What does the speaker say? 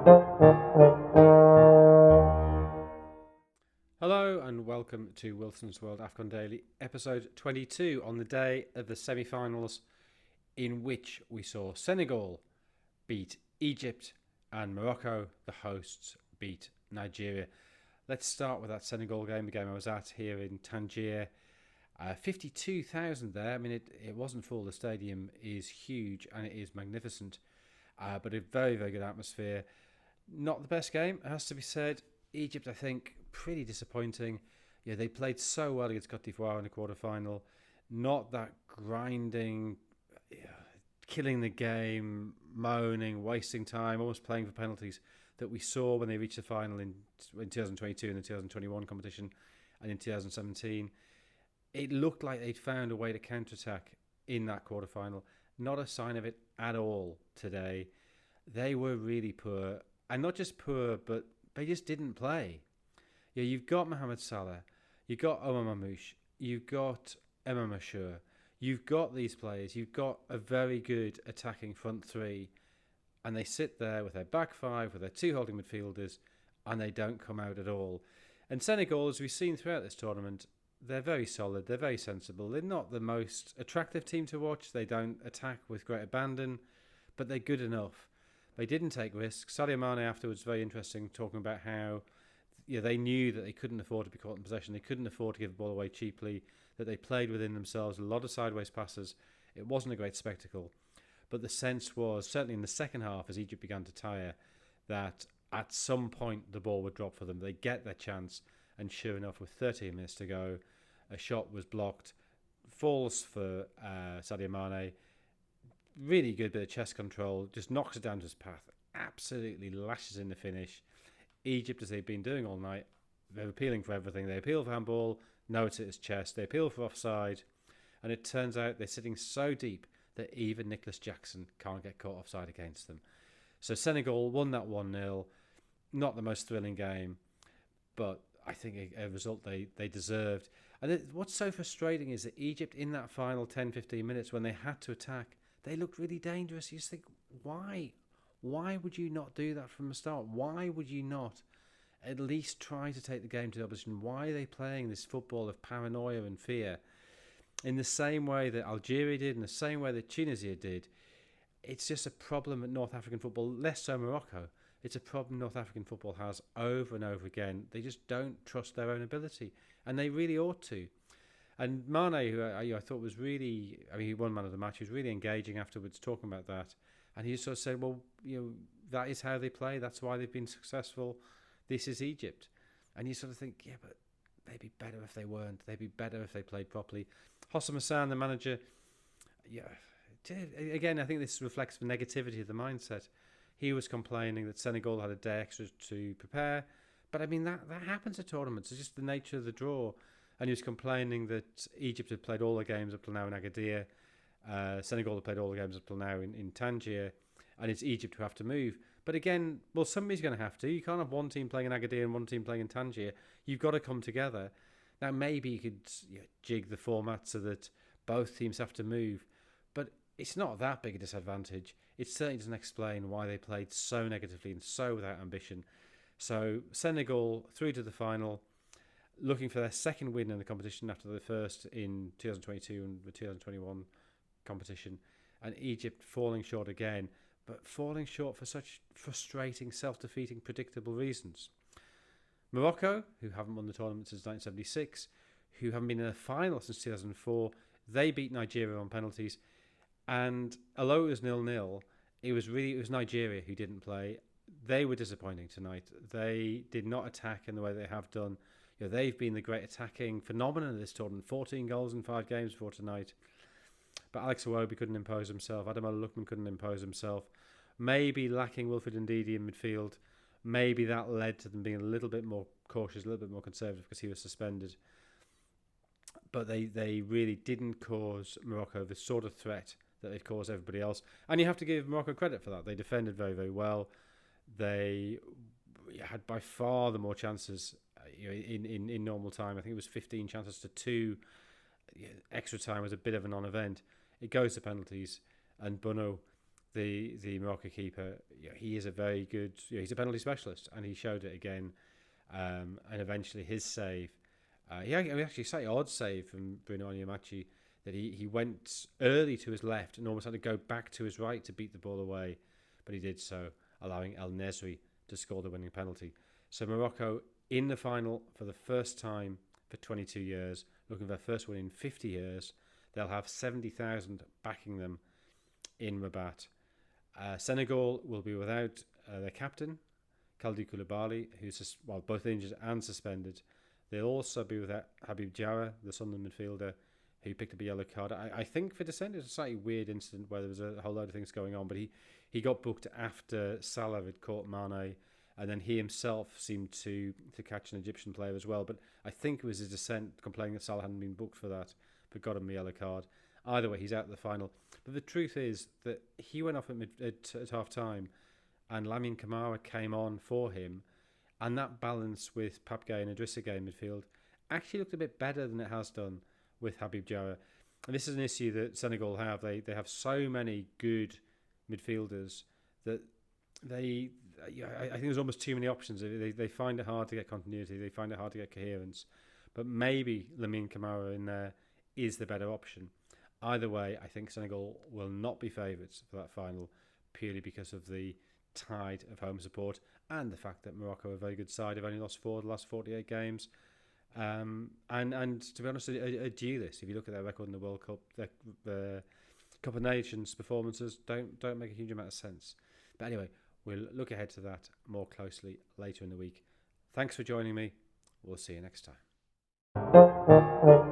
Hello and welcome to Wilson's World Afcon Daily, episode 22, on the day of the semi-finals, in which we saw Senegal beat Egypt and Morocco, the hosts, beat Nigeria. Let's start with that Senegal game, the game I was at here in Tangier. 52,000 there. I mean, it wasn't full. The stadium is huge and it is magnificent, but a very, very good atmosphere. Not the best game, it has to be said. Egypt, I think, pretty disappointing. Yeah, they played so well against Cote d'Ivoire in the quarter-final. Not that grinding, killing the game, moaning, wasting time, almost playing for penalties that we saw when they reached the final in 2022 and the 2021 competition and in 2017. It looked like they'd found a way to counter-attack in that quarter-final. Not a sign of it at all today. They were really poor. And not just poor, but they just didn't play. Yeah, you've got Mohamed Salah, you've got Omar Mamouche, you've got Emma Mashur, you've got these players, you've got a very good attacking front three, and they sit there with their back five, with their two holding midfielders, and they don't come out at all. And Senegal, as we've seen throughout this tournament, they're very solid, they're very sensible. They're not the most attractive team to watch, they don't attack with great abandon, but they're good enough. They didn't take risks. Sadio Mané afterwards, very interesting, talking about how they knew that they couldn't afford to be caught in possession. They couldn't afford to give the ball away cheaply, that they played within themselves, a lot of sideways passes. It wasn't a great spectacle. But the sense was, certainly in the second half, as Egypt began to tire, that at some point the ball would drop for them. They'd get their chance, and sure enough, with 13 minutes to go, a shot was blocked, falls for Sadio Mané. Really good bit of chest control, just knocks it down to his path, absolutely lashes in the finish. Egypt, as they've been doing all night, they're appealing for everything. They appeal for handball, no, it's at his chest. They appeal for offside, and it turns out they're sitting so deep that even Nicholas Jackson can't get caught offside against them. So Senegal won that 1-0. Not the most thrilling game, but I think a result they deserved. And what's so frustrating is that Egypt, in that final 10-15 minutes, when they had to attack, they looked really dangerous. You just think, why? Why would you not do that from the start? Why would you not at least try to take the game to the opposition? Why are they playing this football of paranoia and fear? In the same way that Algeria did, in the same way that Tunisia did. It's just a problem at North African football, less so Morocco. It's a problem North African football has over and over again. They just don't trust their own ability, and they really ought to. And Mane, who I thought was really, he won man of the match. He was really engaging afterwards, talking about that. And he just sort of said, well, that is how they play. That's why they've been successful. This is Egypt. And you sort of think, yeah, but they'd be better if they weren't. They'd be better if they played properly. Hossam Hassan, the manager, again, I think this reflects the negativity of the mindset. He was complaining that Senegal had a day extra to prepare. But that happens at tournaments. It's just the nature of the draw. And he was complaining that Egypt had played all their games up till now in Agadir. Senegal had played all the games up till now in Tangier. And it's Egypt who have to move. But again, well, somebody's going to have to. You can't have one team playing in Agadir and one team playing in Tangier. You've got to come together. Now, maybe you could jig the format so that both teams have to move. But it's not that big a disadvantage. It certainly doesn't explain why they played so negatively and so without ambition. So Senegal through to the final, looking for their second win in the competition after the first in 2022 and the 2021 competition, and Egypt falling short again, but falling short for such frustrating, self-defeating, predictable reasons. Morocco, who haven't won the tournament since 1976, who haven't been in a final since 2004, they beat Nigeria on penalties, and although it was 0-0, it was Nigeria who didn't play. They were disappointing tonight. They did not attack in the way they have done. They've been the great attacking phenomenon of this tournament. 14 goals in 5 games before tonight. But Alex Iwobi couldn't impose himself. Ademola Lookman couldn't impose himself. Maybe lacking Wilfred Ndidi in midfield. Maybe that led to them being a little bit more cautious, a little bit more conservative because he was suspended. But they really didn't cause Morocco the sort of threat that they'd caused everybody else. And you have to give Morocco credit for that. They defended very, very well. They had by far the more chances in normal time. I think it was 15 chances to 2. Extra time was a bit of a non-event. It goes to penalties, and Bounou, the Morocco keeper, he is a very good. He's a penalty specialist, and he showed it again. And eventually, his save, he actually slightly odd save from Bruno Onyemachi, that he went early to his left and almost had to go back to his right to beat the ball away, but he did so, allowing El Nesri to score the winning penalty. So Morocco in the final for the first time for 22 years, looking for their first win in 50 years. They'll have 70,000 backing them in Rabat. Senegal will be without their captain, Kalidou Koulibaly, who's both injured and suspended. They'll also be without Habib Diarra, the Sunderland midfielder, who picked up a yellow card. I think for dissent, it's a slightly weird incident where there was a whole load of things going on, but he got booked after Salah had caught Mané, and then he himself seemed to catch an Egyptian player as well. But I think it was his dissent complaining that Salah hadn't been booked for that, but got him a yellow card. Either way, he's out of the final. But the truth is that he went off at half-time, and Lamine Camara came on for him, and that balance with Pape Gueye and Idrissa Gueye in midfield actually looked a bit better than it has done with Habib Diarra. And this is an issue that Senegal have. They have so many good midfielders that I think there's almost too many options. They find it hard to get continuity. They find it hard to get coherence. But maybe Lamine Camara in there is the better option. Either way, I think Senegal will not be favourites for that final, purely because of the tide of home support and the fact that Morocco are a very good side. Have only lost 4 of the last 48 games. And to be honest, are due this. If you look at their record in the World Cup, the Cup of Nations performances don't make a huge amount of sense. But anyway, we'll look ahead to that more closely later in the week. Thanks for joining me. We'll see you next time.